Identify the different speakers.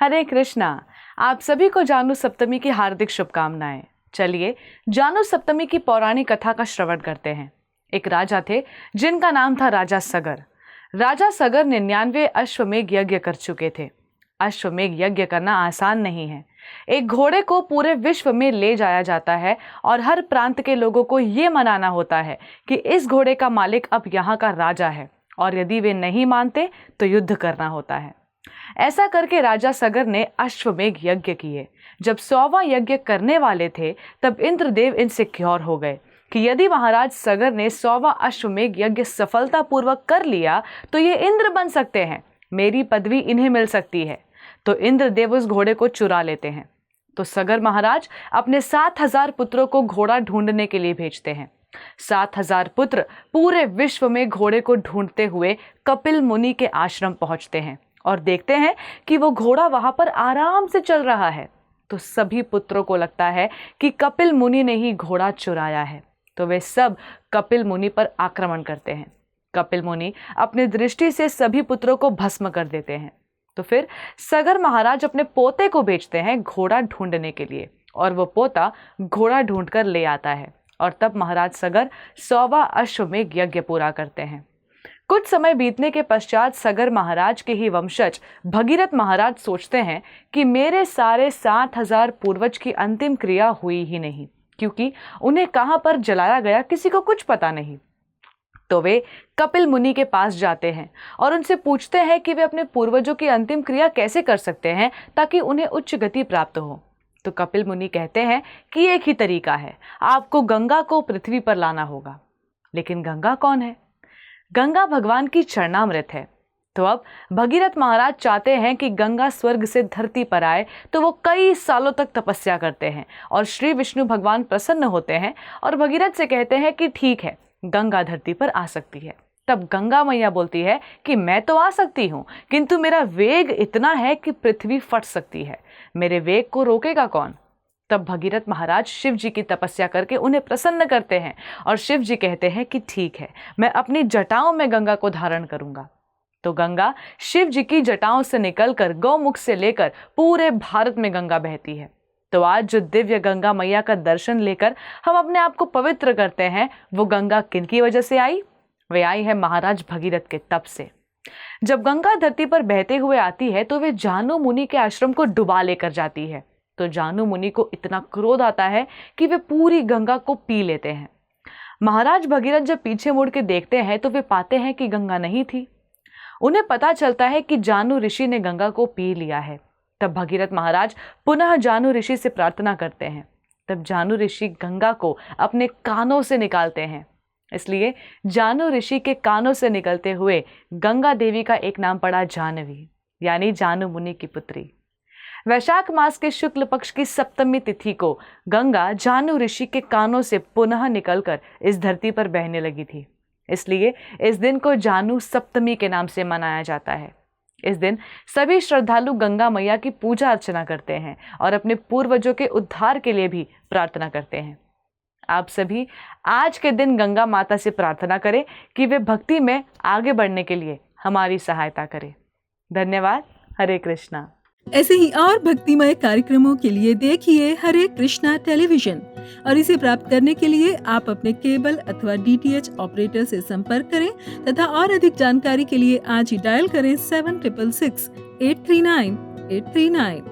Speaker 1: हरे कृष्णा। आप सभी को जानू सप्तमी की हार्दिक शुभकामनाएं। चलिए जानू सप्तमी की पौराणिक कथा का श्रवण करते हैं। एक राजा थे जिनका नाम था राजा सगर। राजा सगर 99 अश्वमेघ यज्ञ कर चुके थे। अश्वमेघ यज्ञ करना आसान नहीं है। एक घोड़े को पूरे विश्व में ले जाया जाता है और हर प्रांत के लोगों को ये मनाना होता है कि इस घोड़े का मालिक अब यहाँ का राजा है, और यदि वे नहीं मानते तो युद्ध करना होता है। ऐसा करके राजा सगर ने अश्वमेघ यज्ञ किए। जब 100वां यज्ञ करने वाले थे तब इंद्रदेव इनसिक्योर हो गए कि यदि महाराज सगर ने 100वां अश्वमेघ यज्ञ सफलतापूर्वक कर लिया तो ये इंद्र बन सकते हैं, मेरी पदवी इन्हें मिल सकती है। तो इंद्रदेव उस घोड़े को चुरा लेते हैं। तो सगर महाराज अपने 7000 पुत्रों को घोड़ा ढूंढने के लिए भेजते हैं। 7000 पुत्र पूरे विश्व में घोड़े को ढूंढते हुए कपिल मुनि के आश्रम पहुंचते हैं और देखते हैं कि वो घोड़ा वहां पर आराम से चल रहा है। तो सभी पुत्रों को लगता है कि कपिल मुनि ने ही घोड़ा चुराया है। तो वे सब कपिल मुनि पर आक्रमण करते हैं। कपिल मुनि अपनी दृष्टि से सभी पुत्रों को भस्म कर देते हैं। तो फिर सगर महाराज अपने पोते को भेजते हैं घोड़ा ढूंढने के लिए, और वो पोता घोड़ा ढूंढकर ले आता है। और तब महाराज सगर 100वां अश्वमेघ यज्ञ पूरा करते हैं। कुछ समय बीतने के पश्चात सगर महाराज के ही वंशज भगीरथ महाराज सोचते हैं कि मेरे सारे 7000 पूर्वज की अंतिम क्रिया हुई ही नहीं, क्योंकि उन्हें कहां पर जलाया गया किसी को कुछ पता नहीं। तो वे कपिल मुनि के पास जाते हैं और उनसे पूछते हैं कि वे अपने पूर्वजों की अंतिम क्रिया कैसे कर सकते हैं ताकि उन्हें उच्च गति प्राप्त हो। तो कपिल मुनि कहते हैं कि एक ही तरीका है, आपको गंगा को पृथ्वी पर लाना होगा। लेकिन गंगा कौन है? गंगा भगवान की चरणामृत है। तो अब भगीरथ महाराज चाहते हैं कि गंगा स्वर्ग से धरती पर आए। तो वो कई सालों तक तपस्या करते हैं और श्री विष्णु भगवान प्रसन्न होते हैं और भगीरथ से कहते हैं कि ठीक है, गंगा धरती पर आ सकती है। तब गंगा मैया बोलती है कि मैं तो आ सकती हूँ, किंतु मेरा वेग इतना है कि पृथ्वी फट सकती है। मेरे वेग को रोकेगा कौन? तब भगीरथ महाराज शिव जी की तपस्या करके उन्हें प्रसन्न करते हैं और शिव जी कहते हैं कि ठीक है, मैं अपनी जटाओं में गंगा को धारण करूंगा। तो गंगा शिव जी की जटाओं से निकलकर गौमुख से लेकर पूरे भारत में गंगा बहती है। तो आज जो दिव्य गंगा मैया का दर्शन लेकर हम अपने आप को पवित्र करते हैं, वो गंगा किन की वजह से आई? वे आई है महाराज भगीरथ के तप से। जब गंगा धरती पर बहते हुए आती है तो वे जानू मुनि के आश्रम को डुबा लेकर जाती है। तो जानू मुनि को इतना क्रोध आता है कि वे पूरी गंगा को पी लेते हैं। महाराज भगीरथ जब पीछे मुड़ के देखते हैं तो वे पाते हैं कि गंगा नहीं थी। उन्हें पता चलता है कि जानू ऋषि ने गंगा को पी लिया है। तब भगीरथ महाराज पुनः जानू ऋषि से प्रार्थना करते हैं। तब जानू ऋषि गंगा को अपने कानों से निकालते हैं। इसलिए जानू ऋषि के कानों से निकलते हुए गंगा देवी का एक नाम पड़ा जानवी, यानी जानू मुनि की पुत्री। वैशाख मास के शुक्ल पक्ष की सप्तमी तिथि को गंगा जानू ऋषि के कानों से पुनः निकलकर इस धरती पर बहने लगी थी। इसलिए इस दिन को जानू सप्तमी के नाम से मनाया जाता है। इस दिन सभी श्रद्धालु गंगा मैया की पूजा अर्चना करते हैं और अपने पूर्वजों के उद्धार के लिए भी प्रार्थना करते हैं। आप सभी आज के दिन गंगा माता से प्रार्थना करें कि वे भक्ति में आगे बढ़ने के लिए हमारी सहायता करें। धन्यवाद। हरे कृष्णा।
Speaker 2: ऐसे ही और भक्तिमय कार्यक्रमों के लिए देखिए हरे कृष्णा टेलीविजन, और इसे प्राप्त करने के लिए आप अपने केबल अथवा DTH ऑपरेटर से संपर्क करें तथा और अधिक जानकारी के लिए आज ही डायल करें 7666 839 839।